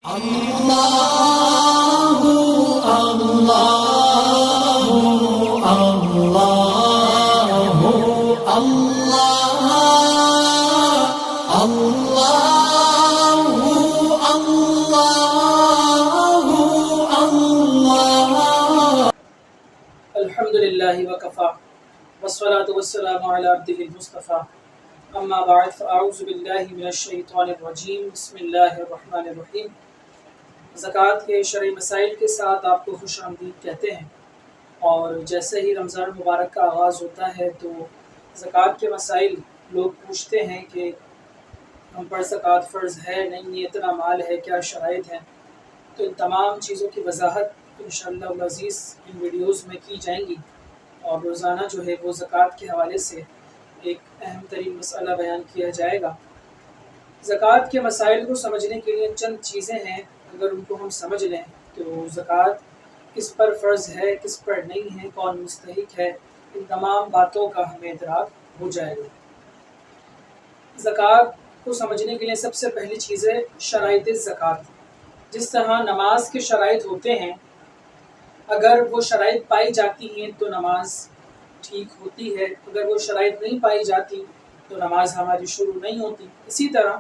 اللہ اللہ اللہ اللہ اللہ اللہ الحمدللہ وکفا والصلاة والسلام علی عبدہ المصطفیٰ اما بعد فاعوذ باللہ من الشیطان الرجیم بسم اللہ الرحمن الرحیم۔ زکوٰۃ کے شرعی مسائل کے ساتھ آپ کو خوش آمدید کہتے ہیں، اور جیسے ہی رمضان مبارک کا آغاز ہوتا ہے تو زکوٰۃ کے مسائل لوگ پوچھتے ہیں کہ ہم پر زکوٰۃ فرض ہے نہیں، اتنا مال ہے، کیا شرائط ہیں؟ تو ان تمام چیزوں کی وضاحت انشاءاللہ العزیز ان ویڈیوز میں کی جائیں گی، اور روزانہ جو ہے وہ زکوٰۃ کے حوالے سے ایک اہم ترین مسئلہ بیان کیا جائے گا۔ زکوٰۃ کے مسائل کو سمجھنے کے لیے چند چیزیں ہیں، اگر ان کو ہم سمجھ لیں تو زکوٰۃ کس پر فرض ہے، کس پر نہیں ہے، کون مستحق ہے، ان تمام باتوں کا ہمیں ادراک ہو جائے گا۔ زکوٰۃ کو سمجھنے کے لیے سب سے پہلی چیز ہے شرائط زکوٰۃ۔ جس طرح نماز کے شرائط ہوتے ہیں، اگر وہ شرائط پائی جاتی ہیں تو نماز ٹھیک ہوتی ہے، اگر وہ شرائط نہیں پائی جاتی تو نماز ہماری شروع نہیں ہوتی۔ اسی طرح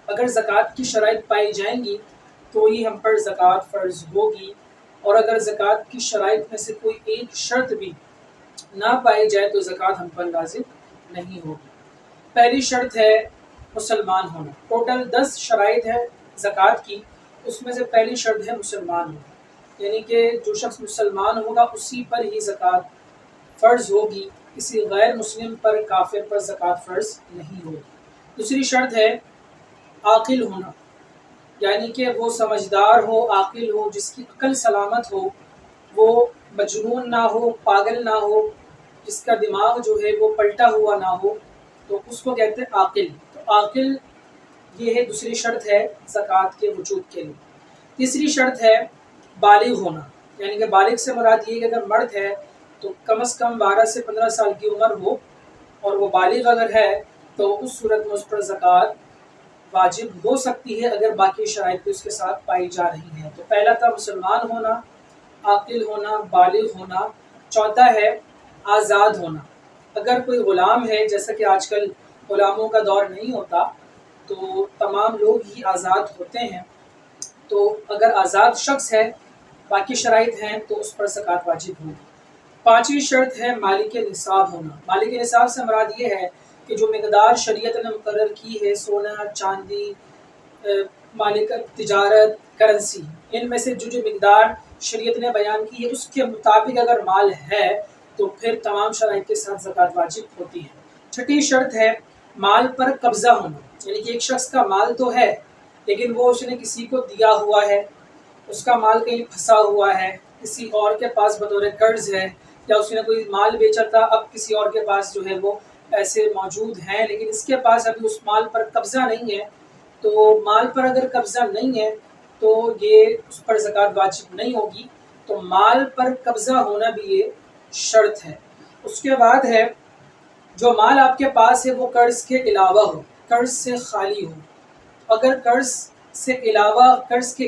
اگر زکوٰۃ کی شرائط پائی جائیں گی تو ہی ہم پر زکوٰۃ فرض ہوگی، اور اگر زکوٰۃ کی شرائط میں سے کوئی ایک شرط بھی نہ پائی جائے تو زکوٰۃ ہم پر لازم نہیں ہوگی۔ پہلی شرط ہے مسلمان ہونا۔ ٹوٹل 10 شرائط ہے زکوٰۃ کی، اس میں سے پہلی شرط ہے مسلمان ہونا، یعنی کہ جو شخص مسلمان ہوگا اسی پر ہی زکوٰۃ فرض ہوگی، کسی غیر مسلم پر، کافر پر زکوٰۃ فرض نہیں ہوگی۔ دوسری شرط ہے عاقل ہونا، یعنی کہ وہ سمجھدار ہو، عاقل ہو، جس کی عقل سلامت ہو، وہ مجنون نہ ہو، پاگل نہ ہو، جس کا دماغ جو ہے وہ پلٹا ہوا نہ ہو، تو اس کو کہتے ہیں عاقل۔ تو عاقل یہ ہے دوسری شرط ہے زکوٰۃ کے وجوب کے لیے۔ تیسری شرط ہے بالغ ہونا، یعنی کہ بالغ سے مراد یہ کہ اگر مرد ہے تو کم از کم 12 سے 15 سال کی عمر ہو، اور وہ بالغ اگر ہے تو اس صورت میں اس پر زکوٰۃ واجب ہو سکتی ہے اگر باقی شرائط بھی اس کے ساتھ پائی جا رہی ہیں۔ تو پہلا تھا مسلمان ہونا، عاقل ہونا، بالغ ہونا۔ چوتھا ہے آزاد ہونا۔ اگر کوئی غلام ہے، جیسا کہ آج کل غلاموں کا دور نہیں ہوتا تو تمام لوگ ہی آزاد ہوتے ہیں، تو اگر آزاد شخص ہے، باقی شرائط ہیں، تو اس پر زکوٰۃ واجب ہوگی۔ پانچویں شرط ہے مالک نصاب ہونا۔ مالک نصاب سے مراد یہ ہے کہ جو مقدار شریعت نے مقرر کی ہے، سونا، چاندی، مالک تجارت، کرنسی، ان میں سے جو مقدار شریعت نے بیان کی ہے اس کے مطابق اگر مال ہے تو پھر تمام شرائط کے ساتھ زکوٰۃ واجب ہوتی ہے۔ چھٹی شرط ہے مال پر قبضہ ہونا، یعنی کہ ایک شخص کا مال تو ہے لیکن وہ اس نے کسی کو دیا ہوا ہے، اس کا مال کہیں پھنسا ہوا ہے، کسی اور کے پاس بطور قرض ہے، یا اس نے کوئی مال بیچا تھا، اب کسی اور کے پاس جو ہے وہ پیسے موجود ہیں لیکن اس کے پاس ابھی اس مال پر قبضہ نہیں ہے۔ تو مال پر اگر قبضہ نہیں ہے تو یہ اس پر زکوٰۃ واجب نہیں ہوگی۔ تو مال پر قبضہ ہونا بھی یہ شرط ہے۔ اس کے بعد ہے جو مال آپ کے پاس ہے وہ قرض کے علاوہ ہو، قرض سے خالی ہو۔ اگر قرض کے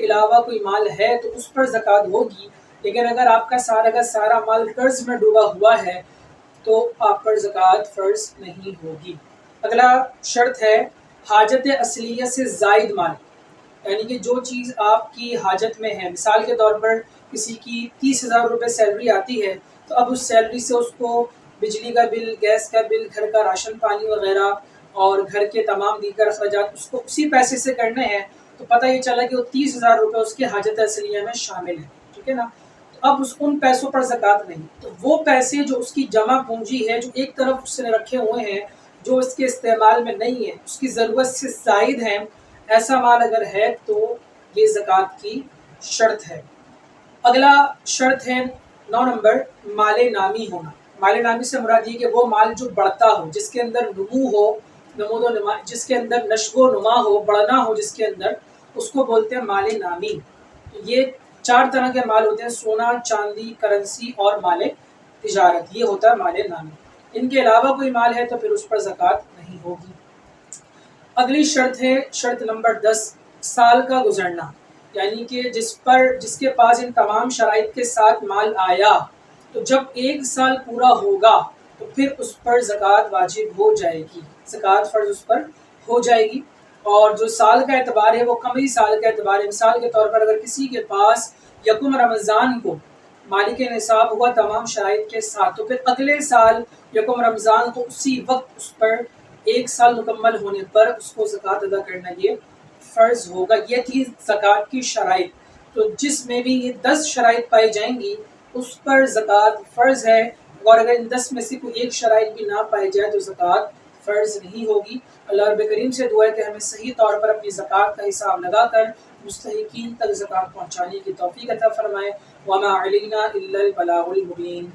علاوہ کوئی مال ہے تو اس پر زکوٰۃ ہوگی، لیکن اگر آپ کا سارا مال قرض میں ڈوبا ہوا ہے تو آپ پر زکوٰۃ فرض نہیں ہوگی۔ اگلا شرط ہے حاجت اصلیہ سے زائد مال، یعنی کہ جو چیز آپ کی حاجت میں ہے، مثال کے طور پر کسی کی 30,000 روپے سیلری آتی ہے تو اب اس سیلری سے اس کو بجلی کا بل، گیس کا بل، گھر کا راشن پانی وغیرہ اور گھر کے تمام دیگر اخراجات اس کو اسی پیسے سے کرنے ہیں، تو پتہ یہ چلا کہ وہ 30,000 روپے اس کی حاجت اصلیہ میں شامل ہیں، ٹھیک ہے نا؟ تو اب ان پیسوں پر زکوٰۃ نہیں۔ تو وہ پیسے جو اس کی جمع پونجی ہے، جو ایک طرف اس نے رکھے ہوئے ہیں، جو اس کے استعمال میں نہیں ہے، اس کی ضرورت سے زائد ہیں، ایسا مال اگر ہے تو یہ زکوٰۃ کی شرط ہے۔ اگلا شرط ہے 9 نمبر مال نامی ہونا۔ مال نامی سے مراد یہ کہ وہ مال جو بڑھتا ہو، جس کے اندر نمو ہو، جس کے اندر نشو و نما ہو، بڑھنا ہو جس کے اندر، اس کو بولتے ہیں مال نامی۔ یہ 4 طرح کے مال ہوتے ہیں: سونا، چاندی، کرنسی اور مال تجارت، یہ ہوتا ہے مال نامی۔ ان کے علاوہ کوئی مال ہے تو پھر اس پر زکوٰۃ نہیں ہوگی۔ اگلی شرط ہے شرط نمبر 10 سال کا گزرنا، یعنی کہ جس کے پاس ان تمام شرائط کے ساتھ مال آیا تو جب 1 سال پورا ہوگا تو پھر اس پر زکوٰۃ واجب ہو جائے گی، زکوٰۃ فرض اس پر ہو جائے گی۔ اور جو سال کا اعتبار ہے وہ قمری سال کا اعتبار ہے۔ مثال کے طور پر اگر کسی کے پاس یکم رمضان کو مالک نصاب ہوا تمام شرائط کے ساتھ، تو پھر اگلے سال یکم رمضان کو اسی وقت اس پر 1 سال مکمل ہونے پر اس کو زکوٰۃ ادا کرنا یہ فرض ہوگا۔ یہ تھی زکوٰۃ کی شرائط۔ تو جس میں بھی یہ 10 شرائط پائی جائیں گی اس پر زکوٰۃ فرض ہے، اور اگر ان 10 میں سے کوئی ایک شرائط بھی نہ پائی جائے تو زکوٰۃ فرض نہیں ہوگی۔ اللہ رب کریم سے دعا ہے کہ ہمیں صحیح طور پر اپنی زکوٰۃ کا حساب لگا کر مستحقین تک زکوٰۃ پہنچانے کی توفیق عطا فرمائے۔ وما علینا الا البلاغ المبین۔